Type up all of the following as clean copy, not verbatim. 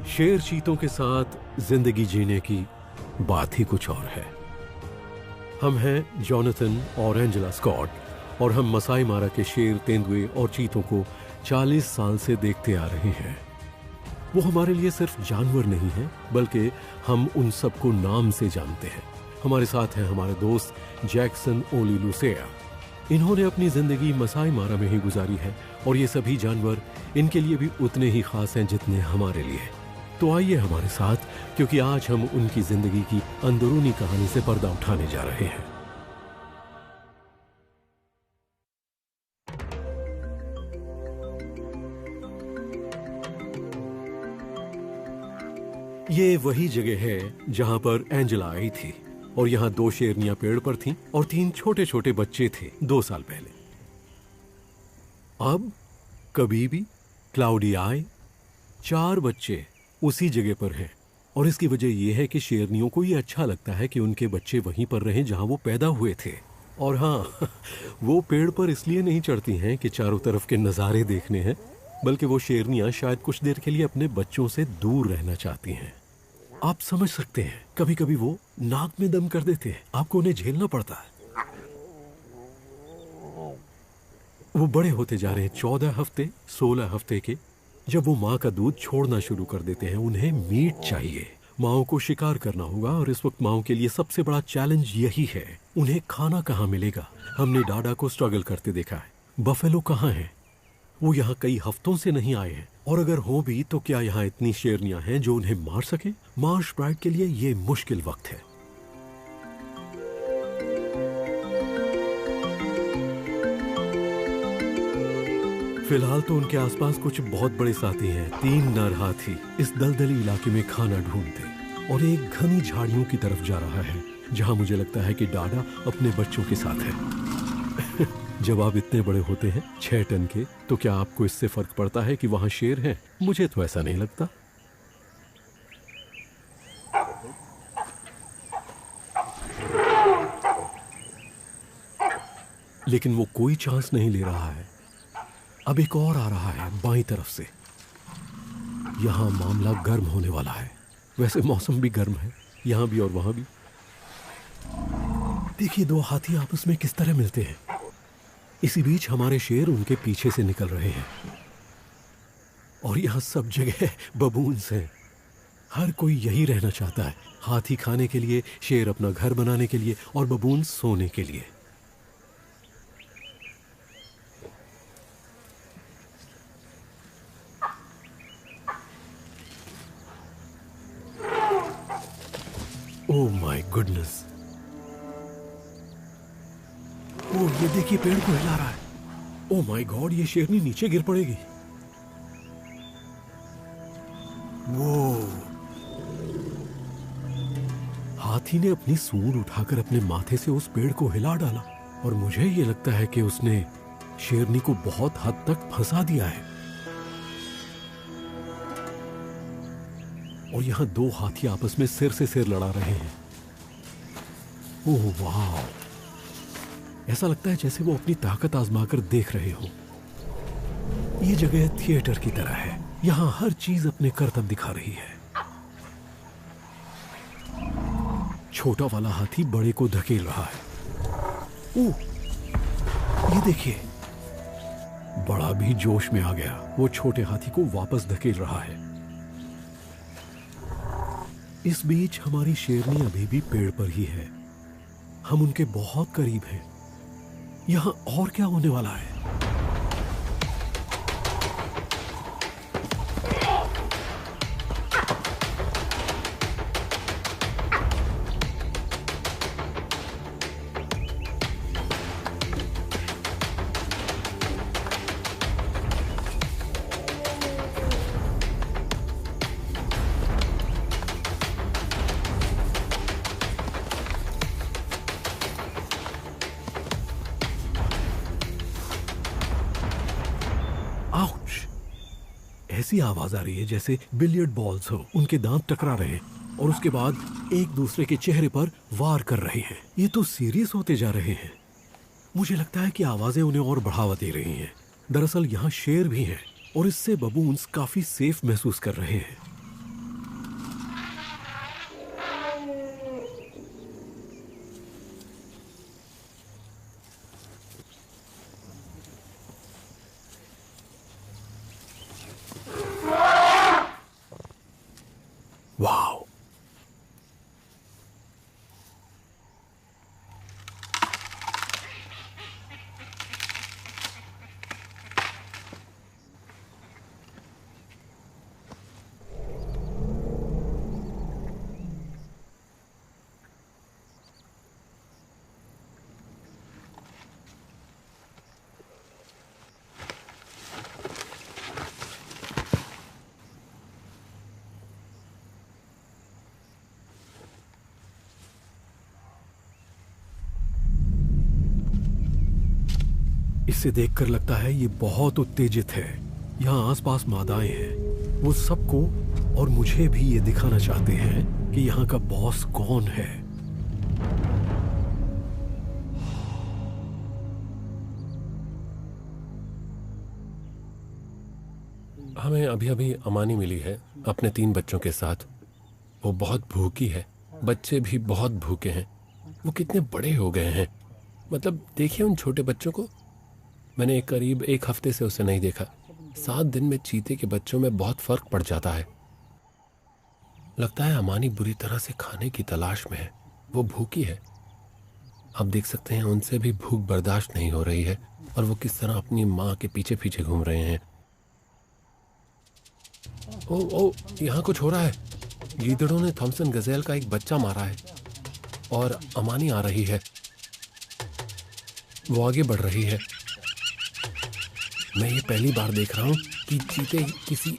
शेर चीतों के साथ जिंदगी जीने की बात ही कुछ और है। हम हैं जॉनथन और एंजेला स्कॉट और हम मसाई मारा के शेर, तेंदुए और चीतों को 40 साल से देखते आ रहे हैं। वो हमारे लिए सिर्फ जानवर नहीं है, बल्कि हम उन सबको नाम से जानते हैं। हमारे साथ हैं हमारे दोस्त जैक्सन ओलीलुसेया। इन्होंने अपनी जिंदगी मसाई मारा में ही गुजारी है और ये सभी जानवर इनके लिए भी उतने ही खास हैं जितने हमारे लिए। तो आइए हमारे साथ, क्योंकि आज हम उनकी जिंदगी की अंदरूनी कहानी से पर्दा उठाने जा रहे हैं। ये वही जगह है जहां पर एंजेला आई थी और यहाँ 2 शेरनियां पेड़ पर थीं और 3 छोटे छोटे बच्चे थे 2 साल पहले। अब कभी भी क्लाउडी आए 4 बच्चे उसी जगह पर हैं और इसकी वजह यह है कि शेरनियों को ये अच्छा लगता है कि उनके बच्चे वहीं पर रहें जहां वो पैदा हुए थे। और हाँ, वो पेड़ पर इसलिए नहीं चढ़ती हैं कि चारों तरफ के नज़ारे देखने हैं, बल्कि वो शेरनियां शायद कुछ देर के लिए अपने बच्चों से दूर रहना चाहती हैं। आप समझ सकते हैं, कभी कभी वो नाक में दम कर देते हैं, आपको उन्हें झेलना पड़ता है। वो बड़े होते जा रहे हैं, 14 हफ्ते 16 हफ्ते के। जब वो माँ का दूध छोड़ना शुरू कर देते हैं, उन्हें मीट चाहिए। माओ को शिकार करना होगा और इस वक्त माओ के लिए सबसे बड़ा चैलेंज यही है, उन्हें खाना कहाँ मिलेगा। हमने डाडा को स्ट्रगल करते देखा है। बफेलो कहाँ है? वो यहाँ कई हफ्तों से नहीं आए हैं, और अगर हो भी तो क्या यहाँ इतनी शेरनियां हैं जो उन्हें मार सके? मार्श ब्राइड के लिए ये मुश्किल वक्त है। फिलहाल तो उनके आसपास कुछ बहुत बड़े साथी हैं। 3 नर हाथी इस दलदली इलाके में खाना ढूंढते और एक घनी झाड़ियों की तरफ जा रहा है, जहां मुझे लगता है कि डाडा अपने बच्चों के साथ है। जब आप इतने बड़े होते हैं 6 टन के, तो क्या आपको इससे फर्क पड़ता है कि वहां शेर हैं? मुझे तो ऐसा नहीं लगता। लेकिन वो कोई चांस नहीं ले रहा है। अब एक और आ रहा है बाईं तरफ से। यहां मामला गर्म होने वाला है। वैसे मौसम भी गर्म है, यहां भी और वहां भी। देखिए 2 हाथी आपस में किस तरह मिलते हैं। इसी बीच हमारे शेर उनके पीछे से निकल रहे हैं और यहां सब जगह बबून्स हैं। हर कोई यही रहना चाहता है, हाथी खाने के लिए, शेर अपना घर बनाने के लिए और बबून्स सोने के लिए। Oh my goodness! ओह, ये देखिए पेड़ को हिला रहा है। ओह माय गॉड, ये शेरनी नीचे गिर पड़ेगी। वो हाथी ने अपनी सूंड उठाकर अपने माथे से उस पेड़ को हिला डाला और मुझे ये लगता है कि उसने शेरनी को बहुत हद तक फंसा दिया है। और यहां 2 हाथी आपस में सिर से सिर लड़ा रहे हैं। ओह वाह! ऐसा लगता है जैसे वो अपनी ताकत आजमाकर देख रहे हो। ये जगह थिएटर की तरह है, यहां हर चीज अपने करतब दिखा रही है। छोटा वाला हाथी बड़े को धकेल रहा है। ओह, ये देखिए, बड़ा भी जोश में आ गया। वो छोटे हाथी को वापस धकेल रहा है। इस बीच हमारी शेरनी अभी भी पेड़ पर ही है। हम उनके बहुत करीब हैं। यहां और क्या होने वाला है? ऐसी आवाज आ रही है जैसे बिलियर्ड बॉल्स हो, उनके दांत टकरा रहे हैं और उसके बाद एक दूसरे के चेहरे पर वार कर रहे हैं। ये तो सीरियस होते जा रहे हैं। मुझे लगता है कि आवाजें उन्हें और बढ़ावा दे रही हैं। दरअसल यहाँ शेर भी हैं और इससे बबून्स काफी सेफ महसूस कर रहे हैं। इसे देखकर लगता है ये बहुत उत्तेजित है। यहाँ आसपास मादाएं हैं। वो सबको और मुझे भी ये दिखाना चाहते हैं कि यहाँ का बॉस कौन है। हमें अभी अभी अमानी मिली है अपने 3 बच्चों के साथ। वो बहुत भूखी है, बच्चे भी बहुत भूखे हैं। वो कितने बड़े हो गए हैं, मतलब देखिए उन छोटे बच्चों को। मैंने करीब 1 हफ्ते से उसे नहीं देखा। 7 दिन में चीते के बच्चों में बहुत फर्क पड़ जाता है। लगता है अमानी बुरी तरह से खाने की तलाश में है। वो भूखी है। आप देख सकते हैं उनसे भी भूख बर्दाश्त नहीं हो रही है और वो किस तरह अपनी माँ के पीछे पीछे घूम रहे हैं। ओ, यहाँ कुछ हो रहा है। गीदड़ों ने थॉमसन गजेल का एक बच्चा मारा है और अमानी आ रही है। वो आगे बढ़ रही है। मैं ये पहली बार देख रहा हूँ कि चीते किसी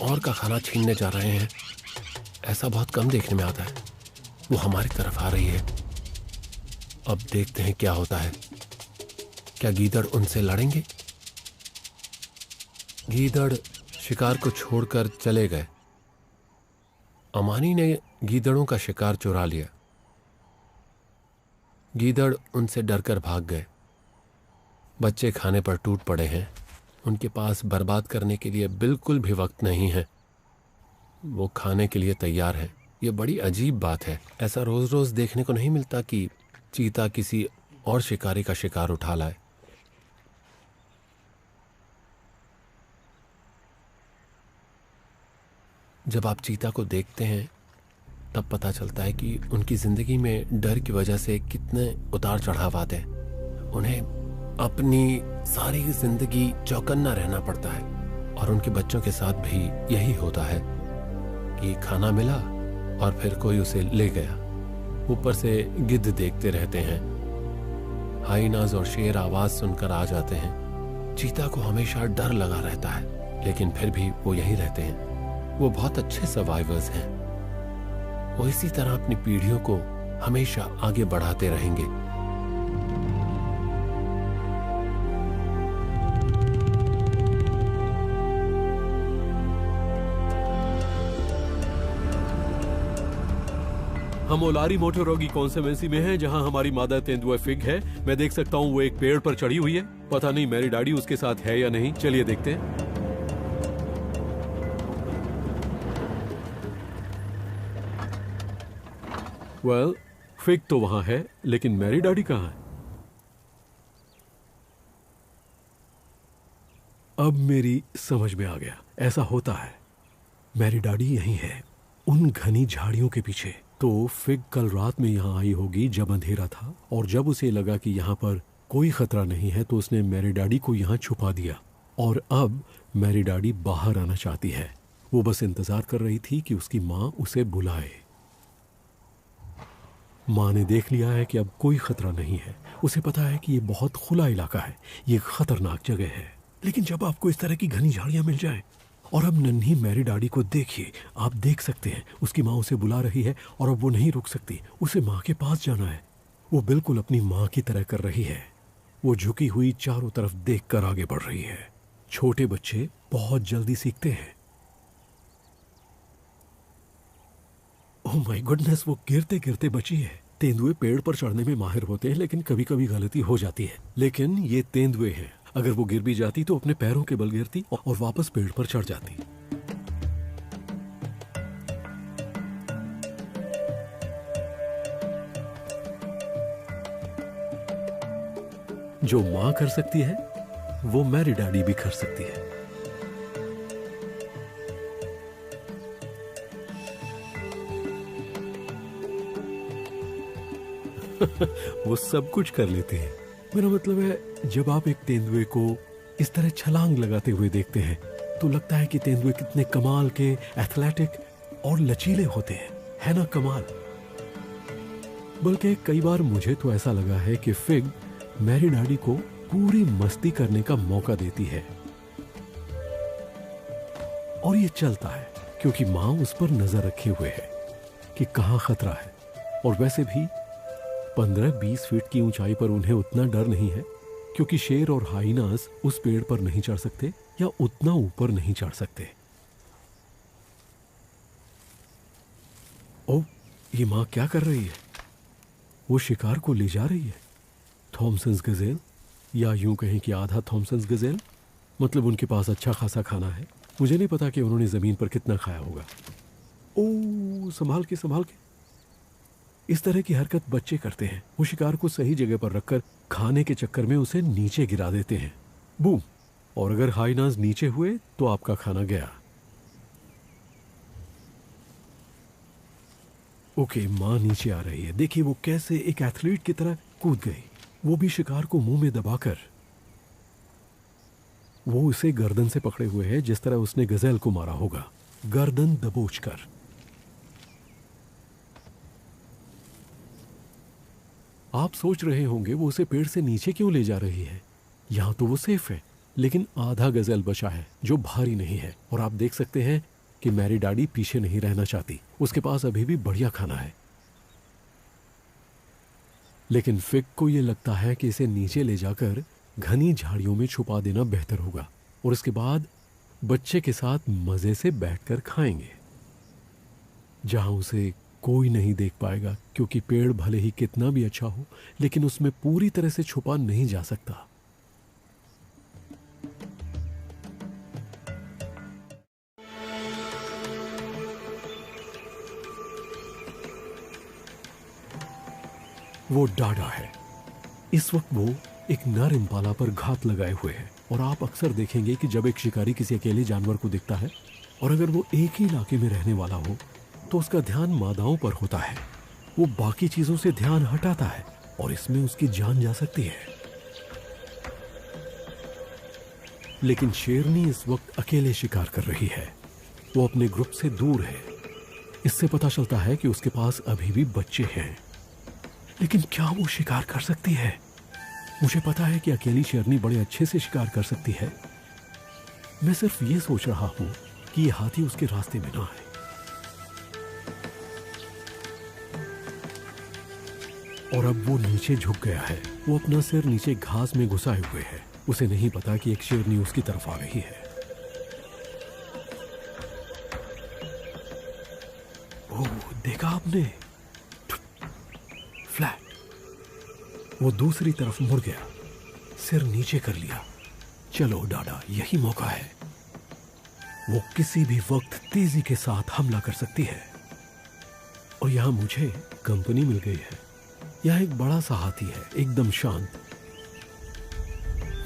और का खाना छीनने जा रहे हैं। ऐसा बहुत कम देखने में आता है। वो हमारी तरफ आ रही है। अब देखते हैं क्या होता है। क्या गीदड़ उनसे लड़ेंगे? गीदड़ शिकार को छोड़कर चले गए। अमानी ने गीदड़ों का शिकार चुरा लिया। गीदड़ उनसे डरकर भाग गए। बच्चे खाने पर टूट पड़े हैं। उनके पास बर्बाद करने के लिए बिल्कुल भी वक्त नहीं है। वो खाने के लिए तैयार है। ये बड़ी अजीब बात है। ऐसा रोज रोज देखने को नहीं मिलता कि चीता किसी और शिकारी का शिकार उठा लाए। जब आप चीता को देखते हैं तब पता चलता है कि उनकी जिंदगी में डर की वजह से कितने उतार चढ़ाव आते हैं। उन्हें अपनी सारी जिंदगी चौकन्ना रहना पड़ता है और उनके बच्चों के साथ भी यही होता है कि खाना मिला और फिर कोई उसे ले गया। ऊपर से गिद्ध देखते रहते हैं। हाइनाज और शेर आवाज सुनकर आ जाते हैं। चीता को हमेशा डर लगा रहता है, लेकिन फिर भी वो यहीं रहते हैं। वो बहुत अच्छे सर्वाइवर्स हैं। वो इसी तरह अपनी पीढ़ियों को हमेशा आगे बढ़ाते रहेंगे। हम ओलारी मोटोरोगी कॉन्सेवेंसी में हैं, जहां हमारी मादा तेंदुआ फिग है। मैं देख सकता हूं वो एक पेड़ पर चढ़ी हुई है। पता नहीं मेरी डैडी उसके साथ है या नहीं। चलिए देखते हैं। वेल, फिग तो वहां है, लेकिन मेरी डैडी कहां है? अब मेरी समझ में आ गया। ऐसा होता है, मेरी डैडी यहीं है, उन घनी झाड़ियों के पीछे। तो फिग कल रात में यहाँ आई होगी जब अंधेरा था, और जब उसे लगा कि यहाँ पर कोई खतरा नहीं है तो उसने मेरी डैडी को यहाँ छुपा दिया। और अब मेरी डैडी बाहर आना चाहती है। वो बस इंतजार कर रही थी कि उसकी माँ उसे बुलाए। माँ ने देख लिया है कि अब कोई खतरा नहीं है। उसे पता है कि ये बहुत खुला इलाका है, ये खतरनाक जगह है। लेकिन जब आपको इस तरह की घनी झाड़ियां मिल जाएं, और अब नन्ही मेरी डैडी को देखिए, आप देख सकते हैं उसकी माँ उसे बुला रही है और अब वो नहीं रुक सकती। उसे माँ के पास जाना है। वो बिल्कुल अपनी माँ की तरह कर रही है। वो झुकी हुई चारों तरफ देखकर आगे बढ़ रही है। छोटे बच्चे बहुत जल्दी सीखते हैं। ओह माय गुडनेस, वो गिरते गिरते बची है। तेंदुए पेड़ पर चढ़ने में माहिर होते हैं, लेकिन कभी कभी गलती हो जाती है। लेकिन ये तेंदुए हैं, अगर वो गिर भी जाती तो अपने पैरों के बल गिरती और वापस पेड़ पर चढ़ जाती। जो मां कर सकती है वो मेरी डैडी भी कर सकती है। वो सब कुछ कर लेते हैं। मेरा मतलब है, जब आप एक तेंदुए को इस तरह छलांग लगाते हुए देखते हैं तो लगता है कि तेंदुए कितने कमाल के एथलेटिक और लचीले होते हैं, है ना? कमाल। बल्कि कई बार मुझे तो ऐसा लगा है कि फिग मेरी डैडी को पूरी मस्ती करने का मौका देती है। और ये चलता है क्योंकि माँ उस पर नजर रखे हुए है कि कहाँ खतरा है। और वैसे भी 15-20 फीट की ऊंचाई पर उन्हें उतना डर नहीं है। क्योंकि शेर और हाइनास उस पेड़ पर नहीं चढ़ सकते या उतना ऊपर नहीं चढ़ सकते। ओ, ये माँ क्या कर रही है? वो शिकार को ले जा रही है। थॉमसन्स गजेल, या यूं कहें कि आधा थॉमसन्स गजेल। मतलब उनके पास अच्छा खासा खाना है। मुझे नहीं पता कि उन्होंने ज़मीन पर कितना खाया होगा। ओ, संभाल के संभाल के। इस तरह की हरकत बच्चे करते हैं। वो शिकार को सही जगह पर रखकर खाने के चक्कर में उसे नीचे गिरा देते हैं। बूम! और अगर हाइनास नीचे हुए तो आपका खाना गया। ओके, माँ नीचे आ रही है। देखिए वो कैसे एक एथलीट की तरह कूद गई, वो भी शिकार को मुंह में दबाकर। वो उसे गर्दन से पकड़े हुए है, जिस तरह उसने गजेल को मारा होगा, गर्दन दबोचकर। आप सोच रहे होंगे वो उसे पेड़ से नीचे क्यों ले जा रही है? यहां तो वो सेफ है, लेकिन आधा गजेल बचा है जो भारी नहीं है। और आप देख सकते हैं कि मैरी डैडी पीछे नहीं रहना चाहती। उसके पास अभी भी बढ़िया खाना है। लेकिन फिग को यह लगता है कि इसे नीचे ले जाकर घनी झाड़ियों में छुपा देना बेहतर होगा, और इसके बाद बच्चे के साथ मजे से बैठकर खाएंगे, जहां उसे कोई नहीं देख पाएगा, क्योंकि पेड़ भले ही कितना भी अच्छा हो, लेकिन उसमें पूरी तरह से छुपा नहीं जा सकता। वो डाडा है। इस वक्त वो एक नर इम्पाला पर घात लगाए हुए है। और आप अक्सर देखेंगे कि जब एक शिकारी किसी अकेले जानवर को दिखता है, और अगर वो एक ही इलाके में रहने वाला हो, तो उसका ध्यान मादाओं पर होता है। वो बाकी चीजों से ध्यान हटाता है, और इसमें उसकी जान जा सकती है। लेकिन शेरनी इस वक्त अकेले शिकार कर रही है। वो अपने ग्रुप से दूर है। इससे पता चलता है कि उसके पास अभी भी बच्चे हैं। लेकिन क्या वो शिकार कर सकती है? मुझे पता है कि अकेली शेरनी बड़े अच्छे से शिकार कर सकती है। मैं सिर्फ ये सोच रहा हूं कि ये हाथी उसके रास्ते में ना आए। और अब वो नीचे झुक गया है। वो अपना सिर नीचे घास में घुसाए हुए है। उसे नहीं पता कि एक शेरनी उसकी तरफ आ रही है। ओह, देखा आपने? फ्लैट। वो दूसरी तरफ मुड़ गया, सिर नीचे कर लिया। चलो डाडा, यही मौका है। वो किसी भी वक्त तेजी के साथ हमला कर सकती है। और यहां मुझे कंपनी मिल गई है। यह एक बड़ा सा हाथी है, एकदम शांत।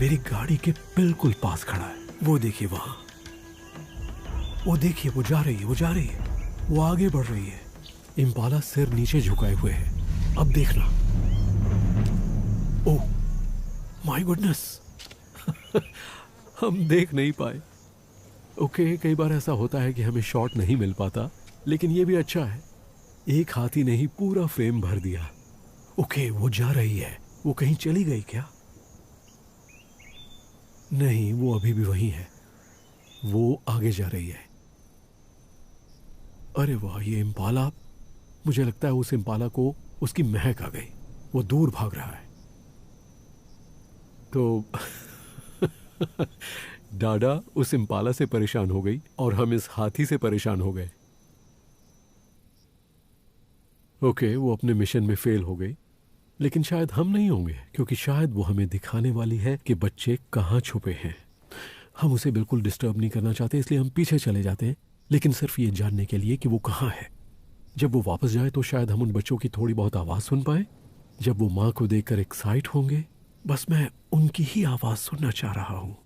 मेरी गाड़ी के बिल्कुल पास खड़ा है। वो देखिए वहां, वो देखिए, वो जा रही है, वो जा रही है, वो आगे बढ़ रही है। इम्पाला सिर नीचे झुकाए हुए है। अब देखना। ओह माय गुडनेस, हम देख नहीं पाए। ओके, कई बार ऐसा होता है कि हमें शॉट नहीं मिल पाता, लेकिन ये भी अच्छा है। एक हाथी ने ही पूरा फ्रेम भर दिया। ओके, वो जा रही है। वो कहीं चली गई क्या? नहीं, वो अभी भी वहीं है। वो आगे जा रही है। अरे वाह, ये इम्पाला, मुझे लगता है उस इम्पाला को उसकी महक आ गई। वो दूर भाग रहा है। तो डाडा उस इम्पाला से परेशान हो गई और हम इस हाथी से परेशान हो गए। ओके, वो अपने मिशन में फेल हो गई, लेकिन शायद हम नहीं होंगे, क्योंकि शायद वो हमें दिखाने वाली है कि बच्चे कहाँ छुपे हैं। हम उसे बिल्कुल डिस्टर्ब नहीं करना चाहते, इसलिए हम पीछे चले जाते हैं, लेकिन सिर्फ ये जानने के लिए कि वो कहाँ है। जब वो वापस जाए तो शायद हम उन बच्चों की थोड़ी बहुत आवाज़ सुन पाए। जब वो माँ को देखकर एक्साइट होंगे, बस मैं उनकी ही आवाज़ सुनना चाह रहा हूँ।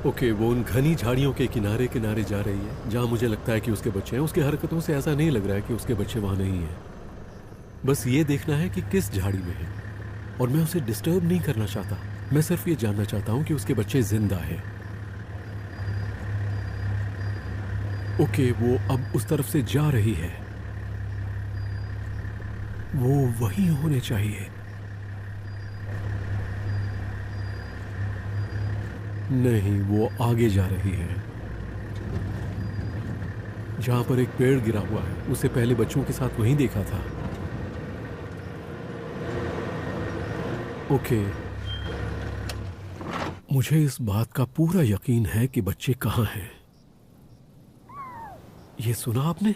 ओके, वो उन घनी झाड़ियों के किनारे किनारे जा रही है, जहां मुझे लगता है कि उसके बच्चे हैं। उसकी हरकतों से ऐसा नहीं लग रहा है कि उसके बच्चे वहां नहीं हैं। बस ये देखना है कि किस झाड़ी में है, और मैं उसे डिस्टर्ब नहीं करना चाहता। मैं सिर्फ ये जानना चाहता हूं कि उसके बच्चे जिंदा हैं। ओके, वो अब उस तरफ से जा रही है। वो वहीं होने चाहिए। नहीं, वो आगे जा रही है। जहां पर एक पेड़ गिरा हुआ है, उसे पहले बच्चों के साथ वहीं देखा था। ओके, मुझे इस बात का पूरा यकीन है कि बच्चे कहां हैं। ये सुना आपने?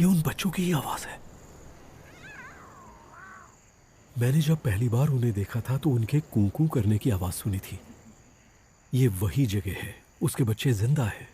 ये उन बच्चों की ही आवाज है। मैंने जब पहली बार उन्हें देखा था तो उनके कूं-कूं करने की आवाज सुनी थी। ये वही जगह है, उसके बच्चे जिंदा हैं।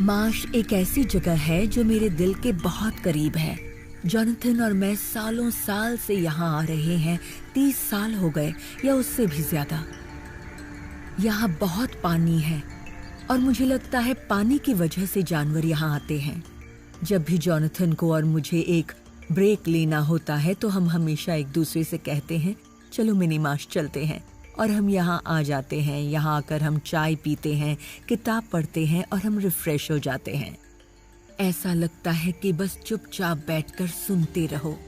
मार्श एक ऐसी जगह है जो मेरे दिल के बहुत करीब है। जॉनथन और मैं सालों साल से यहाँ आ रहे हैं। 30 साल हो गए या उससे भी ज्यादा। यहाँ बहुत पानी है और मुझे लगता है पानी की वजह से जानवर यहाँ आते हैं। जब भी जॉनथन को और मुझे एक ब्रेक लेना होता है तो हम हमेशा एक दूसरे से कहते हैं, चलो मिनी मार्श चलते हैं। और हम यहाँ आ जाते हैं। यहाँ आकर हम चाय पीते हैं, किताब पढ़ते हैं और हम रिफ्रेश हो जाते हैं। ऐसा लगता है कि बस चुपचाप बैठकर सुनते रहो।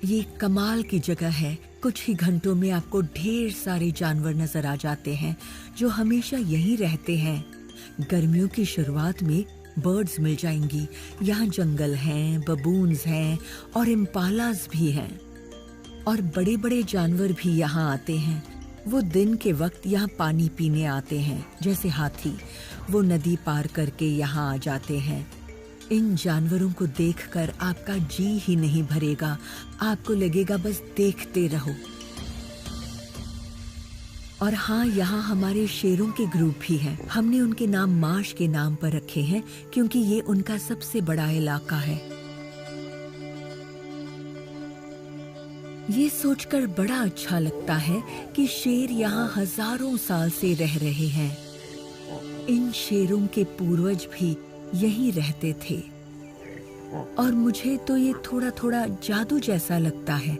ये कमाल की जगह है। कुछ ही घंटों में आपको ढेर सारे जानवर नजर आ जाते हैं जो हमेशा यहीं रहते हैं। गर्मियों की शुरुआत में बर्ड्स मिल जाएंगी। यहाँ जंगल हैं, बबून्स हैं और इम्पालास भी हैं। और बड़े बड़े जानवर भी यहाँ आते हैं। वो दिन के वक्त यहाँ पानी पीने आते हैं, जैसे हाथी। वो नदी पार करके यहाँ आ जाते हैं। इन जानवरों को देखकर आपका जी ही नहीं भरेगा। आपको लगेगा बस देखते रहो। और हाँ, यहाँ हमारे शेरों के ग्रुप भी हैं। हमने उनके नाम मार्श के नाम पर रखे हैं क्योंकि ये उनका सबसे बड़ा इलाका है। ये सोचकर बड़ा अच्छा लगता है कि शेर यहाँ हजारों साल से रह रहे हैं। इन शेरों के पूर्वज भी यहीं रहते थे। और मुझे तो ये थोड़ा थोड़ा जादू जैसा लगता है।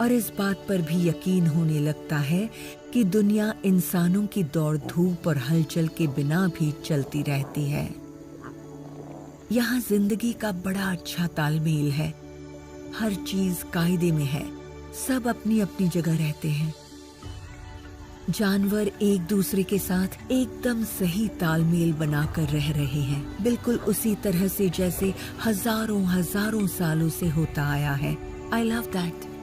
और इस बात पर भी यकीन होने लगता है कि दुनिया इंसानों की दौड़ धूप और हलचल के बिना भी चलती रहती है। यहाँ जिंदगी का बड़ा अच्छा तालमेल है। हर चीज कायदे में है। सब अपनी अपनी जगह रहते हैं। जानवर एक दूसरे के साथ एकदम सही तालमेल बनाकर रह रहे हैं, बिल्कुल उसी तरह से जैसे हजारों हजारों सालों से होता आया है। I love that.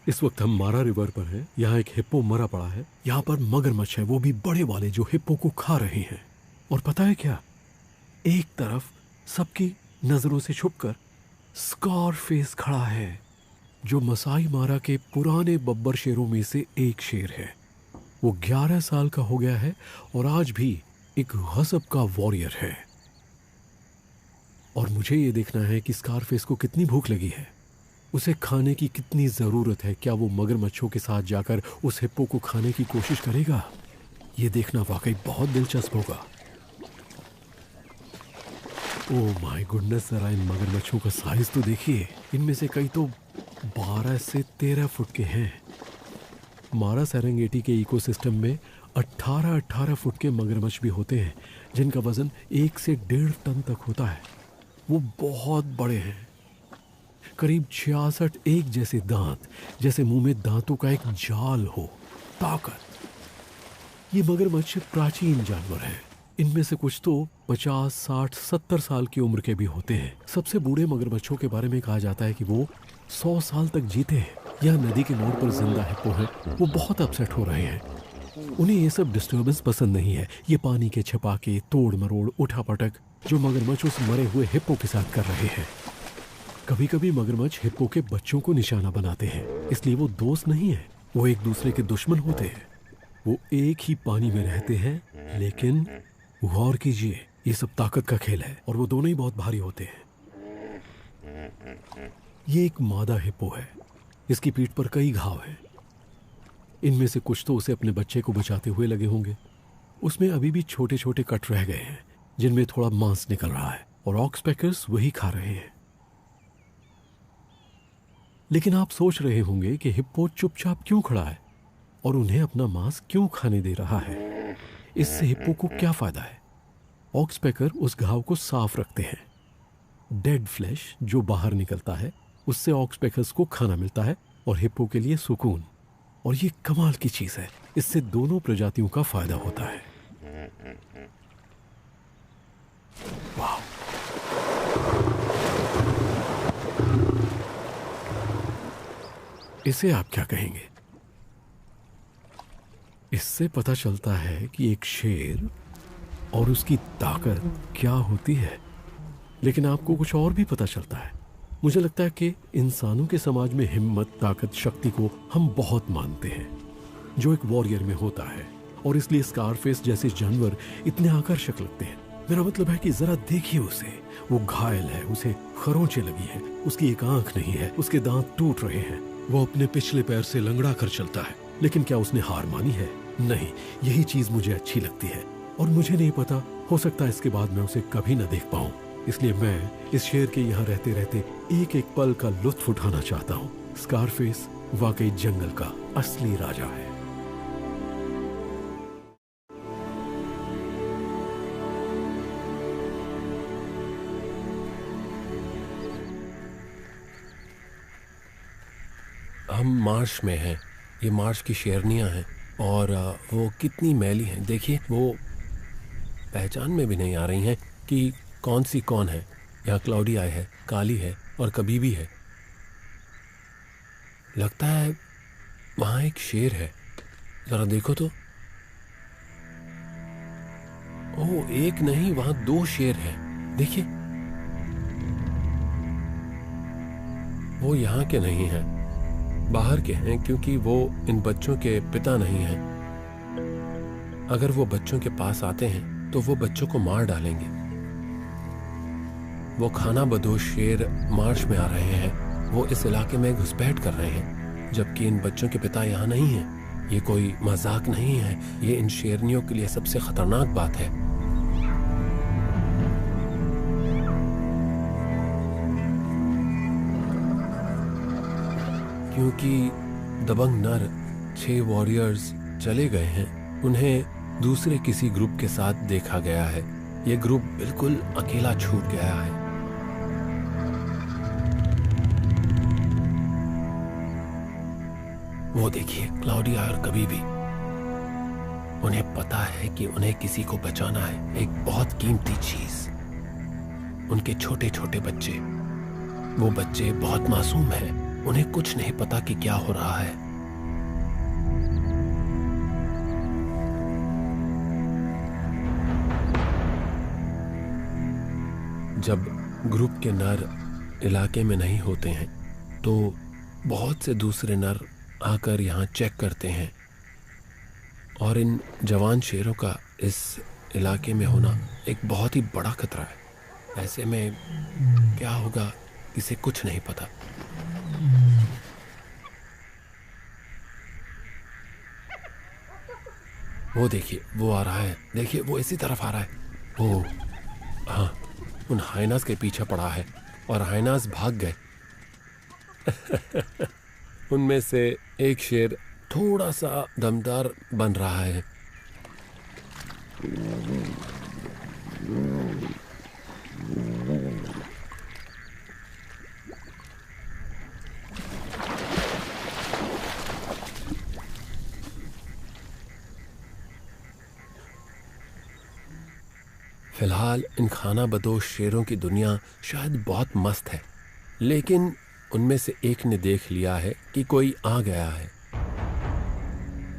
इस वक्त हम मारा रिवर पर हैं। यहाँ एक हिप्पो मरा पड़ा है। यहाँ पर मगरमच्छ है, वो भी बड़े वाले, जो हिप्पो को खा रहे हैं। और पता है क्या, एक तरफ सबकी नजरों से छुपकर स्कारफेस खड़ा है, जो मसाई मारा के पुराने बब्बर शेरों में से एक शेर है। वो 11 साल का हो गया है और आज भी एक गजब का वॉरियर है। और मुझे ये देखना है कि स्कारफेस को कितनी भूख लगी है, उसे खाने की कितनी जरूरत है। क्या वो मगरमच्छों के साथ जाकर उस हिप्पो को खाने की कोशिश करेगा? ये देखना वाकई बहुत दिलचस्प होगा। ओह माय गुडनेस, जरा इन मगरमच्छों का साइज तो देखिए। इनमें से कई तो 12 से 13 फुट के हैं। मारा सेरेंगेटी के इकोसिस्टम में 18 फुट के मगरमच्छ भी होते हैं, जिनका वजन 1 से 1.5 टन तक होता है। वो बहुत बड़े हैं, करीब 66 एक जैसे दांत, जैसे मुंह में दांतों का एक जाल हो। ताकत। ये मगरमच्छ प्राचीन जानवर हैं। इनमें से कुछ तो 50, 60, 70 साल की उम्र के भी होते हैं। सबसे बूढ़े मगरमच्छों के बारे में कहा जाता है कि वो 100 साल तक जीते हैं। यह नदी के मोड़ पर जिंदा हिप्पो है। वो बहुत अपसेट हो रहे हैं। उन्हें ये सब डिस्टर्बेंस पसंद नहीं है। ये पानी के छपाके, तोड़ मरोड़, उठापटक जो मगरमच्छ उस मरे हुए हिप्पो के साथ कर रहे हैं। कभी कभी मगरमच्छ हिप्पो के बच्चों को निशाना बनाते हैं, इसलिए वो दोस्त नहीं है, वो एक दूसरे के दुश्मन होते हैं। वो एक ही पानी में रहते हैं, लेकिन गौर कीजिए, ये सब ताकत का खेल है और वो दोनों ही बहुत भारी होते हैं। ये एक मादा हिप्पो है। इसकी पीठ पर कई घाव हैं। इनमें से कुछ तो उसे अपने बच्चे को बचाते हुए लगे होंगे। उसमें अभी भी छोटे छोटे कट रह गए हैं, जिनमें थोड़ा मांस निकल रहा है, और ऑक्सपेकर्स वही खा रहे हैं। लेकिन आप सोच रहे होंगे कि हिप्पो चुपचाप क्यों खड़ा है और उन्हें अपना मांस क्यों खाने दे रहा है। इससे हिप्पो को क्या फायदा है? ऑक्सपेकर उस घाव को साफ रखते हैं। डेड फ्लैश जो बाहर निकलता है उससे ऑक्सपेकर्स को खाना मिलता है और हिप्पो के लिए सुकून। और ये कमाल की चीज है, इससे दोनों प्रजातियों का फायदा होता है। वाह! इसे आप क्या कहेंगे? इससे पता चलता है कि एक शेर और उसकी ताकत क्या होती है। लेकिन आपको कुछ और भी पता चलता है। मुझे लगता है कि इंसानों के समाज में हिम्मत, ताकत, शक्ति को हम बहुत मानते हैं जो एक वॉरियर में होता है, और इसलिए स्कारफेस जैसे जानवर इतने आकर्षक लगते हैं। मेरा मतलब है कि जरा देखिए उसे, वो घायल है, उसे खरोंचें लगी हैं, उसकी एक आंख नहीं है, उसके दांत टूट रहे हैं, वो अपने पिछले पैर से लंगड़ा कर चलता है। लेकिन क्या उसने हार मानी है? नहीं। यही चीज मुझे अच्छी लगती है और मुझे नहीं पता, हो सकता है इसके बाद मैं उसे कभी न देख पाऊं। इसलिए मैं इस शेर के यहाँ रहते रहते एक एक पल का लुत्फ उठाना चाहता हूँ। स्कारफेस वाकई जंगल का असली राजा है। हम मार्श में हैं। ये मार्श की शेरनियां हैं और वो कितनी मैली हैं। देखिए, वो पहचान में भी नहीं आ रही हैं कि कौन सी कौन है। यहाँ क्लाउडी आई है, काली है और कबीबी है। लगता है वहाँ एक शेर है, जरा देखो तो। ओह, एक नहीं, वहाँ 2 शेर हैं। देखिए, वो यहाँ के नहीं हैं, बाहर के हैं, क्योंकि वो इन बच्चों के पिता नहीं हैं। अगर वो बच्चों के पास आते हैं तो वो बच्चों को मार डालेंगे। वो खाना बदोश शेर मार्श में आ रहे हैं। वो इस इलाके में घुसपैठ कर रहे हैं, जबकि इन बच्चों के पिता यहाँ नहीं हैं। ये कोई मजाक नहीं है, ये इन शेरनियों के लिए सबसे खतरनाक बात है। क्योंकि दबंग नर 6 वॉरियर्स चले गए हैं, उन्हें दूसरे किसी ग्रुप के साथ देखा गया है। ये ग्रुप बिल्कुल अकेला छूट गया है। वो देखिए, क्लाउडिया और कबीबी। उन्हें पता है कि उन्हें किसी को बचाना है, एक बहुत कीमती चीज। उनके छोटे छोटे बच्चे, वो बच्चे बहुत मासूम हैं, उन्हें कुछ नहीं पता कि क्या हो रहा है। जब ग्रुप के नर इलाके में नहीं होते हैं तो बहुत से दूसरे नर आकर यहाँ चेक करते हैं, और इन जवान शेरों का इस इलाके में होना एक बहुत ही बड़ा खतरा है। ऐसे में क्या होगा किसे कुछ नहीं पता। वो देखिए, वो आ रहा है। देखिए, वो इसी तरफ आ रहा है। ओह हाँ, उन हाइनास के पीछे पड़ा है और हाइनास भाग गए। उनमें से एक शेर थोड़ा सा दमदार बन रहा है। फिलहाल इन खाना बदोश शेरों की दुनिया शायद बहुत मस्त है, लेकिन उनमें से एक ने देख लिया है कि कोई आ गया है।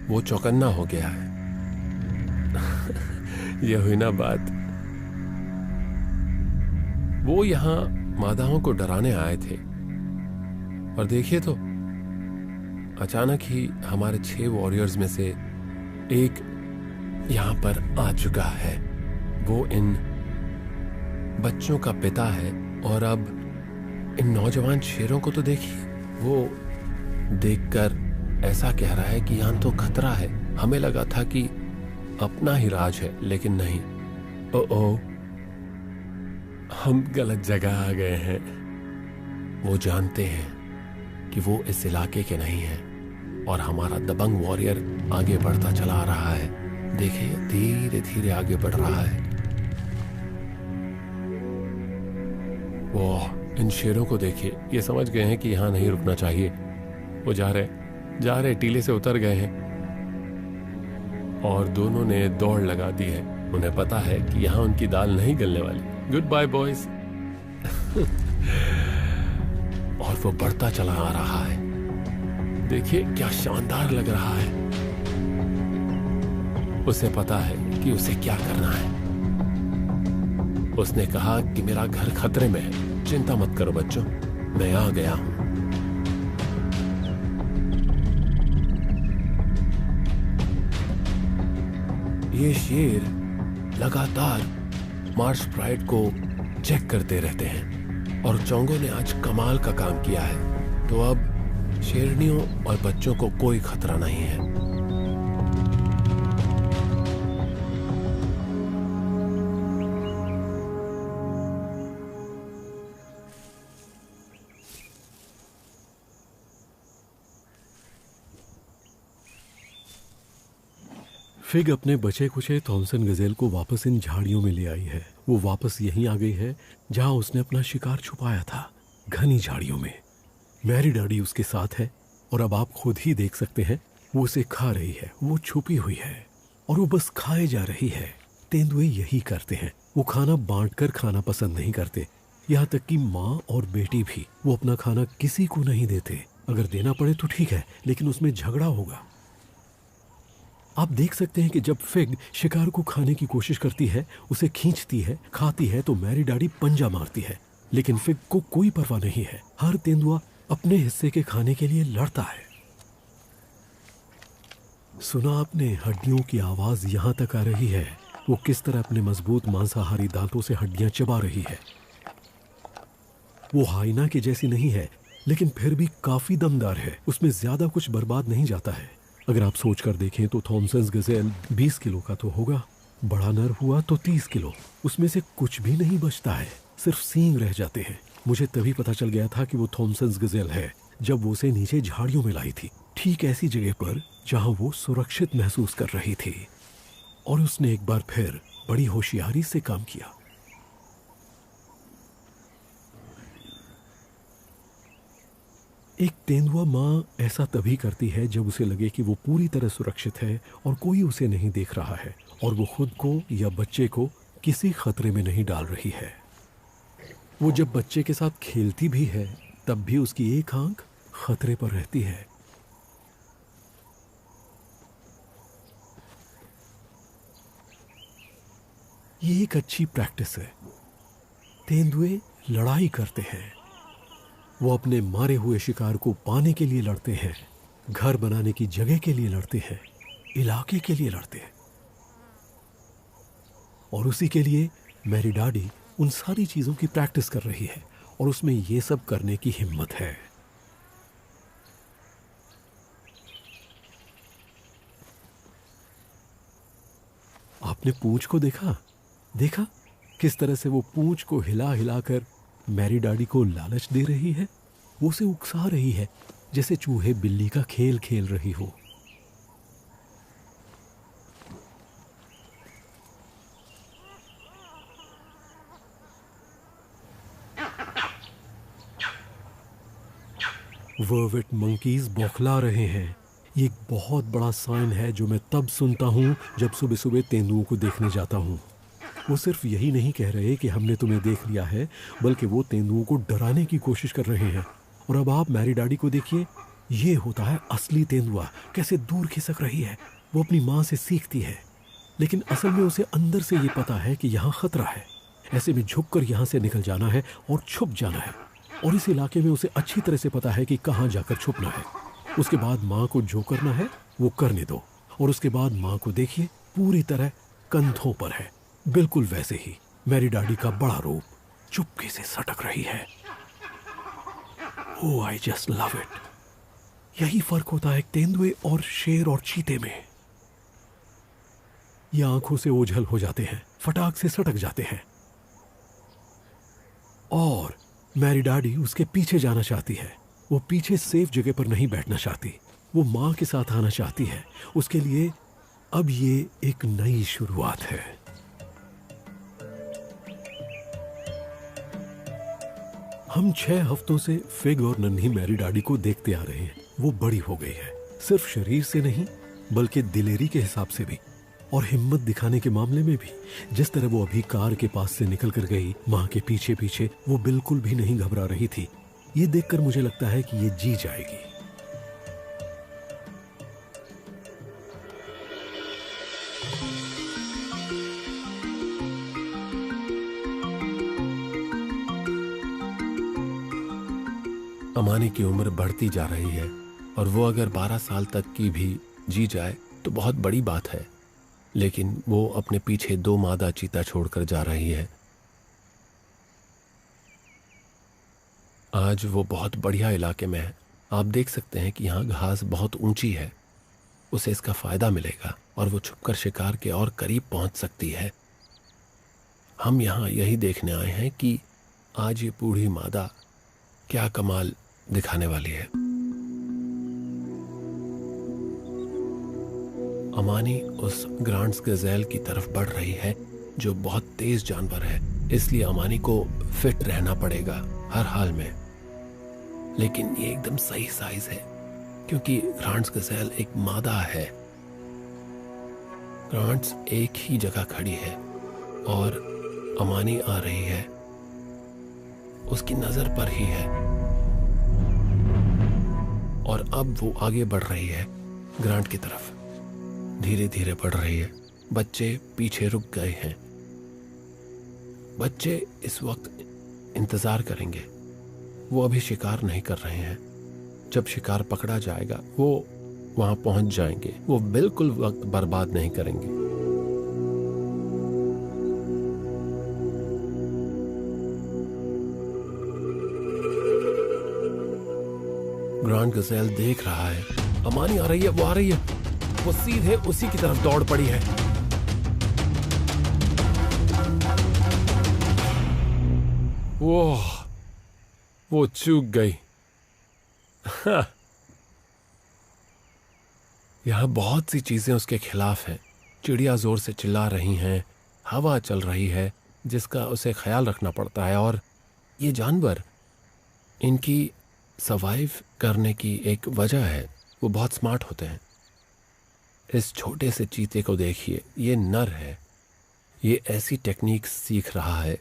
वो चौकन्ना हो गया है। यह हुई ना बात। वो यहाँ मादाओं को डराने आए थे, और देखिए तो अचानक ही हमारे 6 वॉरियर्स में से एक यहाँ पर आ चुका है। वो इन बच्चों का पिता है, और अब इन नौजवान शेरों को तो देखिए, वो देखकर ऐसा कह रहा है कि यहाँ तो खतरा है। हमें लगा था कि अपना ही राज है, लेकिन नहीं। ओ हम गलत जगह आ गए हैं। वो जानते हैं कि वो इस इलाके के नहीं हैं और हमारा दबंग वॉरियर आगे बढ़ता चला आ रहा है। देखिए धीरे धीरे आगे बढ़ रहा है। वो इन शेरों को देखिए, ये समझ गए हैं कि यहाँ नहीं रुकना चाहिए। वो जा रहे टीले से उतर गए हैं और दोनों ने दौड़ लगा दी है। उन्हें पता है कि यहाँ उनकी दाल नहीं गलने वाली। Good bye boys. और वो बढ़ता चला आ रहा है। देखिए क्या शानदार लग रहा है। उसे पता है कि उसे क्या करना है। उसने कहा कि मेरा घर खतरे में है, चिंता मत करो बच्चों, मैं आ गया हूं। ये शेर लगातार मार्श प्राइड को चेक करते रहते हैं और चोंगो ने आज कमाल का काम किया है। तो अब शेरनियों और बच्चों को कोई खतरा नहीं है। फिग अपने बचे कुचे थॉमसन गजेल को वापस इन झाड़ियों में ले आई है। वो वापस यहीं आ गई है जहां उसने अपना शिकार छुपाया था, घनी झाड़ियों में। मैरी डैडी उसके साथ है और अब आप खुद ही देख सकते हैं वो उसे खा रही है। वो छुपी हुई है और वो बस खाए जा रही है। तेंदुए यही करते हैं, वो खाना बांटकर खाना पसंद नहीं करते। यहाँ तक कि माँ और बेटी भी। वो अपना खाना किसी को नहीं देते। अगर देना पड़े तो ठीक है, लेकिन उसमें झगड़ा होगा। आप देख सकते हैं कि जब फिग शिकार को खाने की कोशिश करती है, उसे खींचती है, खाती है, तो मैरी डैडी पंजा मारती है। लेकिन फिग को कोई परवाह नहीं है। हर तेंदुआ अपने हिस्से के खाने के लिए लड़ता है। सुना आपने हड्डियों की आवाज यहां तक आ रही है। वो किस तरह अपने मजबूत मांसाहारी दांतों से हड्डियां चबा रही है। वो हाइना के जैसी नहीं है, लेकिन फिर भी काफी दमदार है। उसमें ज्यादा कुछ बर्बाद नहीं जाता है। अगर आप सोच कर देखें तो थॉमसन गजेल 20 किलो का तो होगा। बड़ा नर हुआ तो 30 किलो। उसमें से कुछ भी नहीं बचता है, सिर्फ सींग रह जाते हैं। मुझे तभी पता चल गया था कि वो थॉमसन गजेल है जब वो उसे नीचे झाड़ियों में लाई थी, ठीक ऐसी जगह पर जहां वो सुरक्षित महसूस कर रही थी। और उसने एक बार फिर बड़ी होशियारी से काम किया। एक तेंदुआ माँ ऐसा तभी करती है जब उसे लगे कि वो पूरी तरह सुरक्षित है और कोई उसे नहीं देख रहा है और वो खुद को या बच्चे को किसी खतरे में नहीं डाल रही है। वो जब बच्चे के साथ खेलती भी है तब भी उसकी एक आंख खतरे पर रहती है। ये एक अच्छी प्रैक्टिस है। तेंदुए लड़ाई करते हैं। वो अपने मारे हुए शिकार को पाने के लिए लड़ते हैं, घर बनाने की जगह के लिए लड़ते हैं, इलाके के लिए लड़ते हैं। और उसी के लिए मैरी डैडी उन सारी चीजों की प्रैक्टिस कर रही है और उसमें ये सब करने की हिम्मत है। आपने पूंछ को देखा किस तरह से वो पूंछ को हिला हिलाकर मैरी डैडी को लालच दे रही है। वो उसे उकसा रही है जैसे चूहे बिल्ली का खेल खेल रही हो। वर्वेट मंकीज बौखला रहे हैं। ये एक बहुत बड़ा साइन है जो मैं तब सुनता हूँ जब सुबह सुबह तेंदुओं को देखने जाता हूँ। वो सिर्फ यही नहीं कह रहे कि हमने तुम्हें देख लिया है, बल्कि वो तेंदुओं को डराने की कोशिश कर रहे हैं। और अब आप मैरी डैडी को देखिए, ये होता है असली तेंदुआ, कैसे दूर खिसक रही है। वो अपनी माँ से सीखती है, लेकिन असल में उसे अंदर से ये पता है कि यहाँ खतरा है। ऐसे में झुककर यहाँ से निकल जाना है और छुप जाना है। और इस इलाके में उसे अच्छी तरह से पता है कि कहाँ जाकर छुपना है। उसके बाद माँ को जो करना है वो करने दो। और उसके बाद माँ को देखिए, पूरी तरह कंधों पर है, बिल्कुल वैसे ही मैरी डैडी का बड़ा रूप चुपके से सटक रही है। ओह, आई जस्ट लव इट। यही फर्क होता है तेंदुए और शेर और चीते में। ये आंखों से ओझल हो जाते हैं, फटाक से सटक जाते हैं। और मैरी डैडी उसके पीछे जाना चाहती है, वो पीछे सेफ जगह पर नहीं बैठना चाहती, वो माँ के साथ आना चाहती है। उसके लिए अब ये एक नई शुरुआत है। हम 6 हफ्तों से फिग और नन्ही मैरी डाडी को देखते आ रहे हैं। वो बड़ी हो गई है, सिर्फ शरीर से नहीं बल्कि दिलेरी के हिसाब से भी और हिम्मत दिखाने के मामले में भी। जिस तरह वो अभी कार के पास से निकल कर गई माँ के पीछे पीछे, वो बिल्कुल भी नहीं घबरा रही थी। ये देखकर मुझे लगता है कि ये जी जाएगी। अमानी की उम्र बढ़ती जा रही है और वो अगर 12 साल तक की भी जी जाए तो बहुत बड़ी बात है, लेकिन वो अपने पीछे 2 मादा चीता छोड़कर जा रही है। आज वो बहुत बढ़िया इलाके में है। आप देख सकते हैं कि यहाँ घास बहुत ऊंची है, उसे इसका फायदा मिलेगा और वो छुपकर शिकार के और करीब पहुंच सकती है। हम यहाँ यही देखने आए हैं कि आज ये बूढ़ी मादा क्या कमाल दिखाने वाली है। अमानी उस ग्रांड्स गज़ेल की तरफ बढ़ रही है जो बहुत तेज जानवर है, इसलिए अमानी को फिट रहना पड़ेगा हर हाल में। लेकिन ये एकदम सही साइज है क्योंकि ग्रांड्स गज़ेल एक मादा है। ग्रांड्स एक ही जगह खड़ी है और अमानी आ रही है, उसकी नजर पर ही है और अब वो आगे बढ़ रही है ग्रांट की तरफ, धीरे धीरे बढ़ रही है। बच्चे पीछे रुक गए हैं। बच्चे इस वक्त इंतजार करेंगे, वो अभी शिकार नहीं कर रहे हैं। जब शिकार पकड़ा जाएगा वो वहां पहुंच जाएंगे, वो बिल्कुल वक्त बर्बाद नहीं करेंगे। ग्रांड गज़ेल देख रहा है अमानी आ रही है, वो आ रही है, वो सीधे उसी की तरफ दौड़ पड़ी है। वो चूक गई। यहां बहुत सी चीजें उसके खिलाफ हैं। चिड़िया जोर से चिल्ला रही हैं, हवा चल रही है जिसका उसे ख्याल रखना पड़ता है, और ये जानवर इनकी सर्वाइव करने की एक वजह है, वो बहुत स्मार्ट होते हैं। इस छोटे से चीते को देखिए, ये नर है, ये ऐसी टेक्निक सीख रहा है।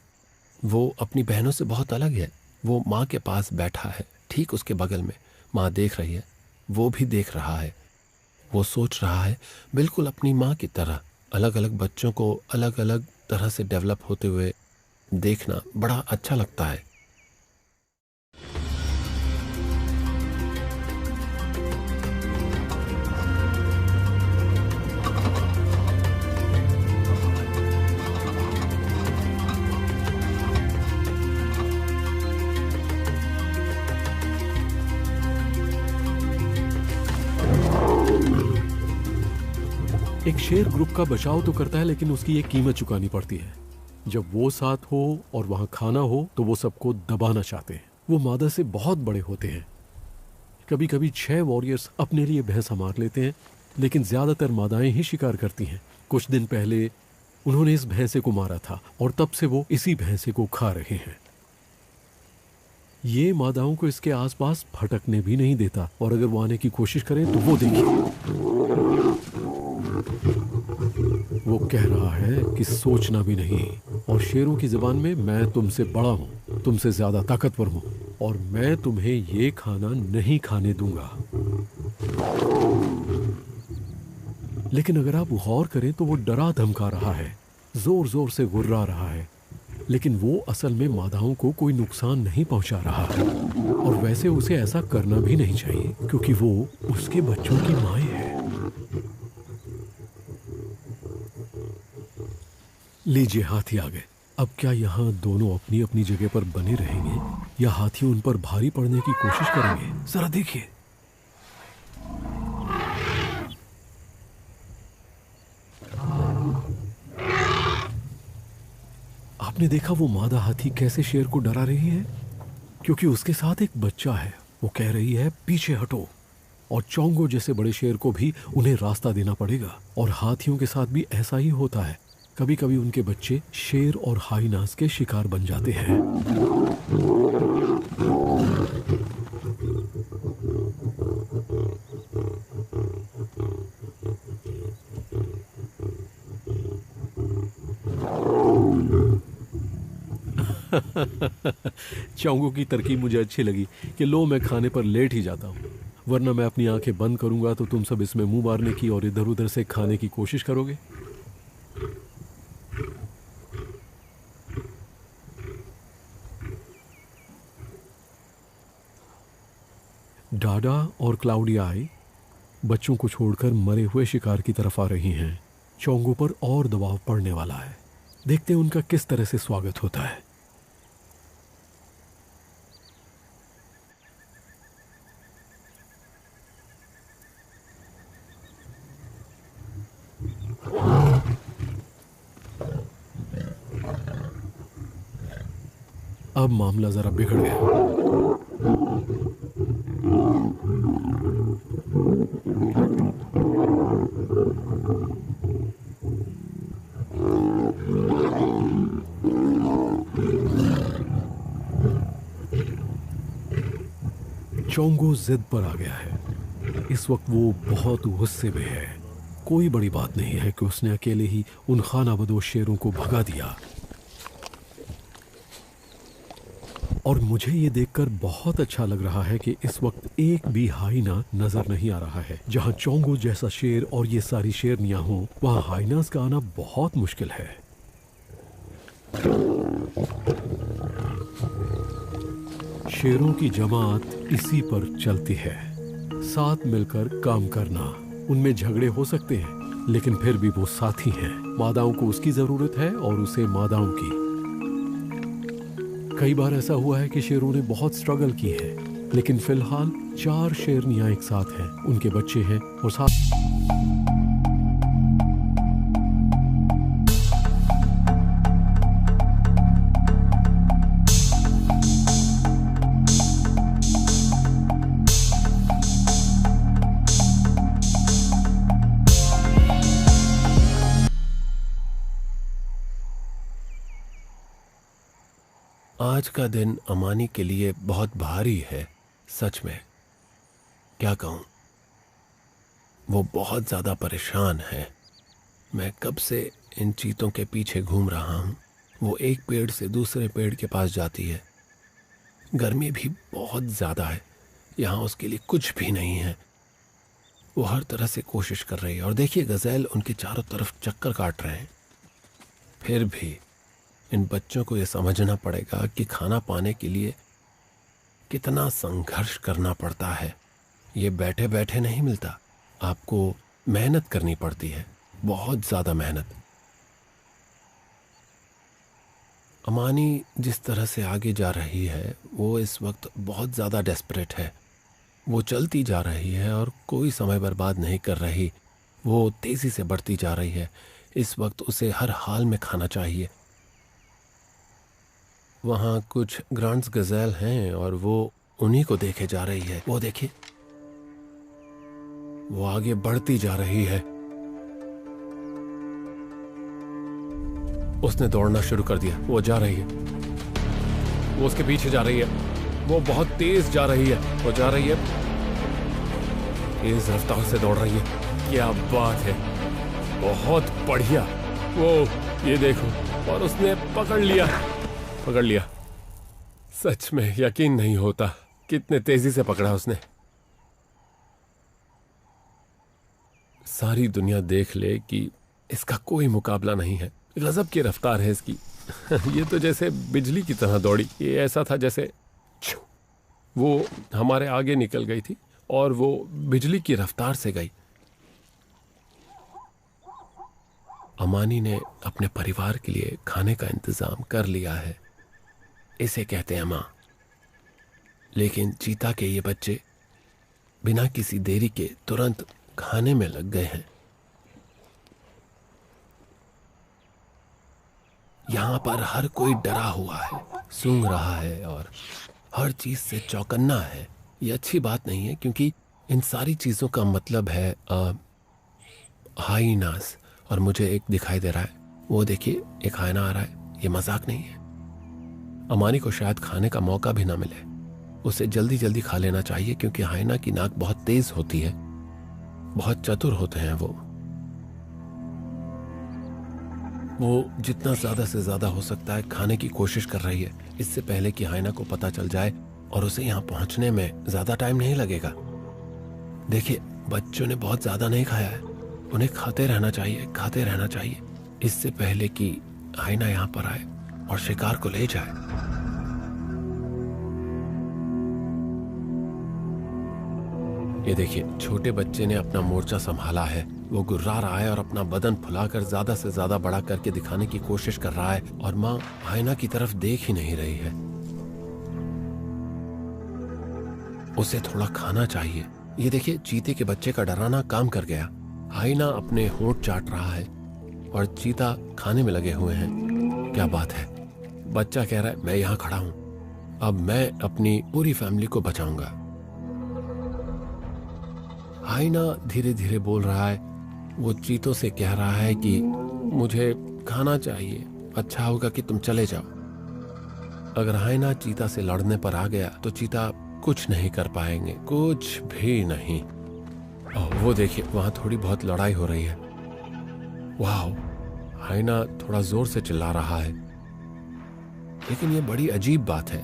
वो अपनी बहनों से बहुत अलग है। वो माँ के पास बैठा है, ठीक उसके बगल में माँ देख रही है, वो भी देख रहा है। वो सोच रहा है बिल्कुल अपनी माँ की तरह। अलग अलग बच्चों को अलग अलग तरह से डेवलप होते हुए देखना बड़ा अच्छा लगता है। एक शेर ग्रुप का बचाव तो करता है, लेकिन उसकी एक कीमत चुकानी पड़ती है। जब वो साथ हो और वहां खाना हो तो वो सबको दबाना चाहते हैं। वो मादा से बहुत बड़े होते हैं। कभी कभी 6 वॉरियर्स अपने लिए भैंसा मार लेते हैं, लेकिन ज्यादातर मादाएं ही शिकार करती हैं। कुछ दिन पहले उन्होंने इस भैंसे को मारा था और तब से वो इसी भैंसे को खा रहे हैं। ये मादाओं को इसके आसपास भटकने भी नहीं देता, और अगर वो आने की कोशिश करें तो वो देखिए, वो कह रहा है कि सोचना भी नहीं। और शेरों की जुबान में, मैं तुमसे बड़ा हूं, तुमसे ज्यादा ताकतवर हूं, और मैं तुम्हें ये खाना नहीं खाने दूंगा। लेकिन अगर आप गौर करें तो वो डरा धमका रहा है, जोर जोर से गुर्रा रहा है, लेकिन वो असल में मादाओं को कोई नुकसान नहीं पहुंचा रहा है। और वैसे उसे ऐसा करना भी नहीं चाहिए क्योंकि वो उसके बच्चों की माँ है। लीजिए, हाथी आ गए। अब क्या यहाँ दोनों अपनी अपनी जगह पर बने रहेंगे या हाथी उन पर भारी पड़ने की कोशिश करेंगे? जरा देखिए। आपने देखा वो मादा हाथी कैसे शेर को डरा रही है, क्योंकि उसके साथ एक बच्चा है वो कह रही है पीछे हटो। और चोंगो जैसे बड़े शेर को भी उन्हें रास्ता देना पड़ेगा। और हाथियों के साथ भी ऐसा ही होता है, कभी कभी उनके बच्चे शेर और हाइनास के शिकार बन जाते हैं। चोंगो की तरकीब मुझे अच्छी लगी कि लो मैं खाने पर लेट ही जाता हूँ, वरना मैं अपनी आंखें बंद करूंगा तो तुम सब इसमें मुंह मारने की और इधर उधर से खाने की कोशिश करोगे। डाडा और क्लाउडी आई बच्चों को छोड़कर मरे हुए शिकार की तरफ आ रही हैं। चोंगो पर और दबाव पड़ने वाला है। देखते हैं उनका किस तरह से स्वागत होता है। अब मामला जरा बिगड़ गया। चोंगो जिद पर आ गया है। इस वक्त वो बहुत गुस्से में है। कोई बड़ी बात नहीं है कि उसने अकेले ही उन खानाबदोश शेरों को भगा दिया। और मुझे ये देखकर बहुत अच्छा लग रहा है कि इस वक्त एक भी हाइना नजर नहीं आ रहा है। जहां चोंगो जैसा शेर और ये सारी शेरनियां हों, वहां हाइनास का आना बहुत मुश्किल है। शेरों की जमात इसी पर चलती है। साथ मिलकर काम करना। उनमें झगड़े हो सकते हैं, लेकिन फिर भी वो साथी हैं। मादाओं को उसकी जरूरत है और उसे मादाओं की। कई बार ऐसा हुआ है कि शेरों ने बहुत स्ट्रगल की है, लेकिन फिलहाल 4 शेरनियां एक साथ हैं, उनके बच्चे हैं और साथ आज का दिन अमानी के लिए बहुत भारी है। सच में क्या कहूं, वो बहुत ज्यादा परेशान है। मैं कब से इन चीतों के पीछे घूम रहा हूं। वो एक पेड़ से दूसरे पेड़ के पास जाती है। गर्मी भी बहुत ज्यादा है, यहाँ उसके लिए कुछ भी नहीं है। वो हर तरह से कोशिश कर रही है। और देखिए, गज़ेल उनके चारों तरफ चक्कर काट रहे हैं। फिर भी इन बच्चों को ये समझना पड़ेगा कि खाना पाने के लिए कितना संघर्ष करना पड़ता है। ये बैठे बैठे नहीं मिलता, आपको मेहनत करनी पड़ती है, बहुत ज़्यादा मेहनत। अमानी जिस तरह से आगे जा रही है, वो इस वक्त बहुत ज़्यादा डेस्परेट है। वो चलती जा रही है और कोई समय बर्बाद नहीं कर रही। वो तेज़ी से बढ़ती जा रही है। इस वक्त उसे हर हाल में खाना चाहिए। वहाँ कुछ ग्रांट्स गज़ेल हैं और वो उन्हीं को देखे जा रही है। वो देखिए, वो आगे बढ़ती जा रही है। उसने दौड़ना शुरू कर दिया। वो जा रही है, वो उसके पीछे जा रही है। वो बहुत तेज जा रही है। वो जा रही है, तेज रफ्तार से दौड़ रही है। क्या बात है, बहुत बढ़िया। वो ये देखो, और उसने पकड़ लिया। सच में यकीन नहीं होता कितने तेजी से पकड़ा उसने। सारी दुनिया देख ले कि इसका कोई मुकाबला नहीं है। गजब की रफ्तार है इसकी। ये तो जैसे बिजली की तरह दौड़ी। ये ऐसा था जैसे वो हमारे आगे निकल गई थी और वो बिजली की रफ्तार से गई। अमानी ने अपने परिवार के लिए खाने का इंतजाम कर लिया है, इसे कहते हैं मां। लेकिन चीता के ये बच्चे बिना किसी देरी के तुरंत खाने में लग गए हैं। यहां पर हर कोई डरा हुआ है, सूंघ रहा है और हर चीज से चौकन्ना है। ये अच्छी बात नहीं है, क्योंकि इन सारी चीज़ों का मतलब है हाइनास। और मुझे एक दिखाई दे रहा है, वो देखिए एक हाइना आ रहा है। ये मजाक नहीं है। अमानी को शायद खाने का मौका भी ना मिले, उसे जल्दी जल्दी खा लेना चाहिए, क्योंकि हाइना की नाक बहुत तेज होती है, बहुत चतुर होते हैं वो जितना ज्यादा से ज्यादा हो सकता है खाने की कोशिश कर रही है, इससे पहले कि हाइना को पता चल जाए, और उसे यहाँ पहुंचने में ज्यादा टाइम नहीं लगेगा। देखिए बच्चों ने बहुत ज्यादा नहीं खाया है, उन्हें खाते रहना चाहिए, खाते रहना चाहिए, इससे पहले कि हाइना यहाँ पर आए और शिकार को ले जाए। ये देखिए छोटे बच्चे ने अपना मोर्चा संभाला है, वो गुर्रा रहा है और अपना बदन फुलाकर ज्यादा से ज्यादा बड़ा करके दिखाने की कोशिश कर रहा है, और माँ हाइना की तरफ देख ही नहीं रही है। उसे थोड़ा खाना चाहिए। ये देखिए चीते के बच्चे का डराना काम कर गया। हाइना अपने होंठ चाट रहा है और चीता खाने में लगे हुए हैं। क्या बात है, बच्चा कह रहा है मैं यहाँ खड़ा हूं, अब मैं अपनी पूरी फैमिली को बचाऊंगा। हाइना धीरे धीरे बोल रहा है, वो चीतों से कह रहा है कि मुझे खाना चाहिए, अच्छा होगा कि तुम चले जाओ। अगर हाइना चीता से लड़ने पर आ गया तो चीता कुछ नहीं कर पाएंगे, कुछ भी नहीं। वो देखिए वहां थोड़ी बहुत लड़ाई हो रही है। वाह, हाइना थोड़ा जोर से चिल्ला रहा है। लेकिन ये बड़ी अजीब बात है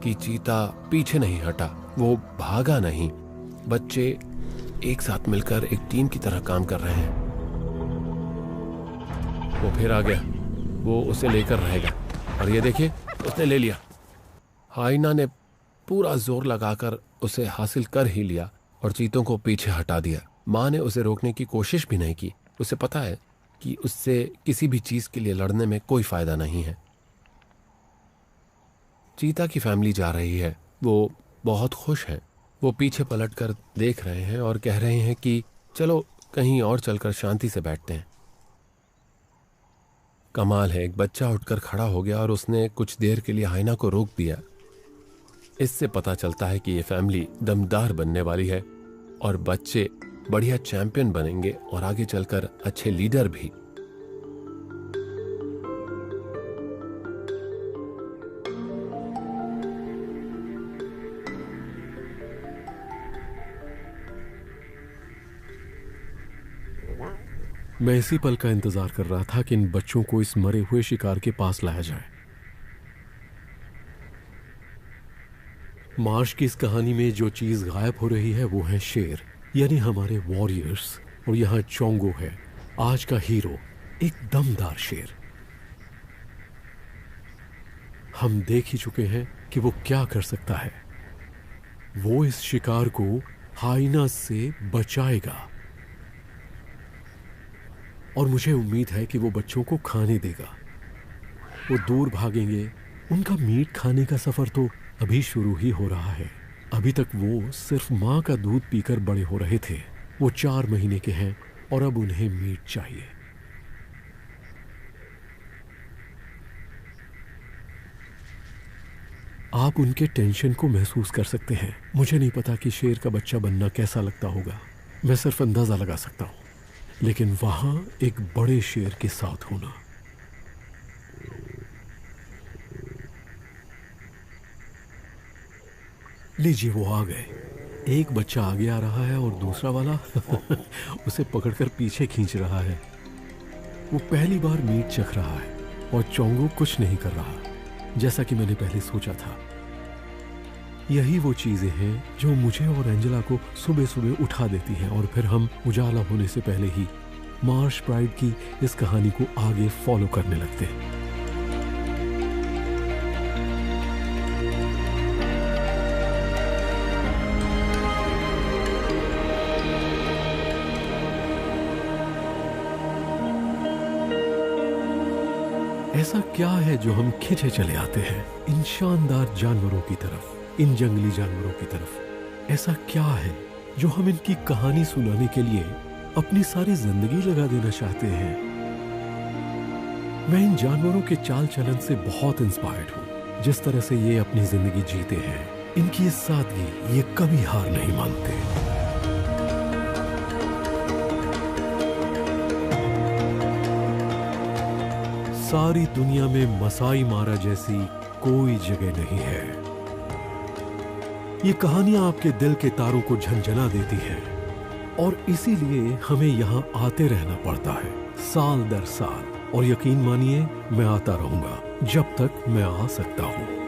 कि चीता पीछे नहीं हटा, वो भागा नहीं। बच्चे एक साथ मिलकर एक टीम की तरह काम कर रहे हैं। वो फिर आ गया, वो उसे लेकर रहेगा, और ये देखिए उसने ले लिया। हाइना ने पूरा जोर लगाकर उसे हासिल कर ही लिया और चीतों को पीछे हटा दिया। माँ ने उसे रोकने की कोशिश भी नहीं की। उसे पता है कि उससे किसी भी चीज के लिए लड़ने में कोई फायदा नहीं है। चीता की फैमिली जा रही है, वो बहुत खुश है। वो पीछे पलटकर देख रहे हैं और कह रहे हैं कि चलो कहीं और चलकर शांति से बैठते हैं। कमाल है, एक बच्चा उठकर खड़ा हो गया और उसने कुछ देर के लिए हाइना को रोक दिया। इससे पता चलता है कि ये फैमिली दमदार बनने वाली है और बच्चे बढ़िया चैंपियन बनेंगे और आगे चलकर अच्छे लीडर भी। मैं इसी पल का इंतजार कर रहा था कि इन बच्चों को इस मरे हुए शिकार के पास लाया जाए। मार्श की इस कहानी में जो चीज गायब हो रही है वो है शेर, यानी हमारे वॉरियर्स। और यहाँ चोंगो है आज का हीरो, एक दमदार शेर। हम देख ही चुके हैं कि वो क्या कर सकता है। वो इस शिकार को हाइना से बचाएगा और मुझे उम्मीद है कि वो बच्चों को खाने देगा। वो दूर भागेंगे। उनका मीट खाने का सफर तो अभी शुरू ही हो रहा है। अभी तक वो सिर्फ माँ का दूध पीकर बड़े हो रहे थे। वो 4 महीने के हैं और अब उन्हें मीट चाहिए। आप उनके टेंशन को महसूस कर सकते हैं। मुझे नहीं पता कि शेर का बच्चा बनना कैसा लगता होगा, मैं सिर्फ अंदाजा लगा सकता हूं। लेकिन वहां एक बड़े शेर के साथ होना, लीजिए वो आ गए। एक बच्चा आगे आ रहा है और दूसरा वाला उसे पकड़कर पीछे खींच रहा है। वो पहली बार मीट चख रहा है और चोंगो कुछ नहीं कर रहा, जैसा कि मैंने पहले सोचा था। यही वो चीजें हैं जो मुझे और एंजेला को सुबह सुबह उठा देती हैं और फिर हम उजाला होने से पहले ही मार्श प्राइड की इस कहानी को आगे फॉलो करने लगते हैं। ऐसा क्या है जो हम खिंचे चले आते हैं इन शानदार जानवरों की तरफ, इन जंगली जानवरों की तरफ? ऐसा क्या है जो हम इनकी कहानी सुनाने के लिए अपनी सारी जिंदगी लगा देना चाहते हैं? मैं इन जानवरों के चाल चलन से बहुत इंस्पायर्ड हूँ। जिस तरह से ये अपनी जिंदगी जीते हैं, इनकी ये सादगी, ये कभी हार नहीं मानते। सारी दुनिया में मसाई मारा जैसी कोई जगह नहीं है। ये कहानियां आपके दिल के तारों को झंझना देती हैं और इसीलिए हमें यहाँ आते रहना पड़ता है, साल दर साल। और यकीन मानिए, मैं आता रहूंगा जब तक मैं आ सकता हूँ।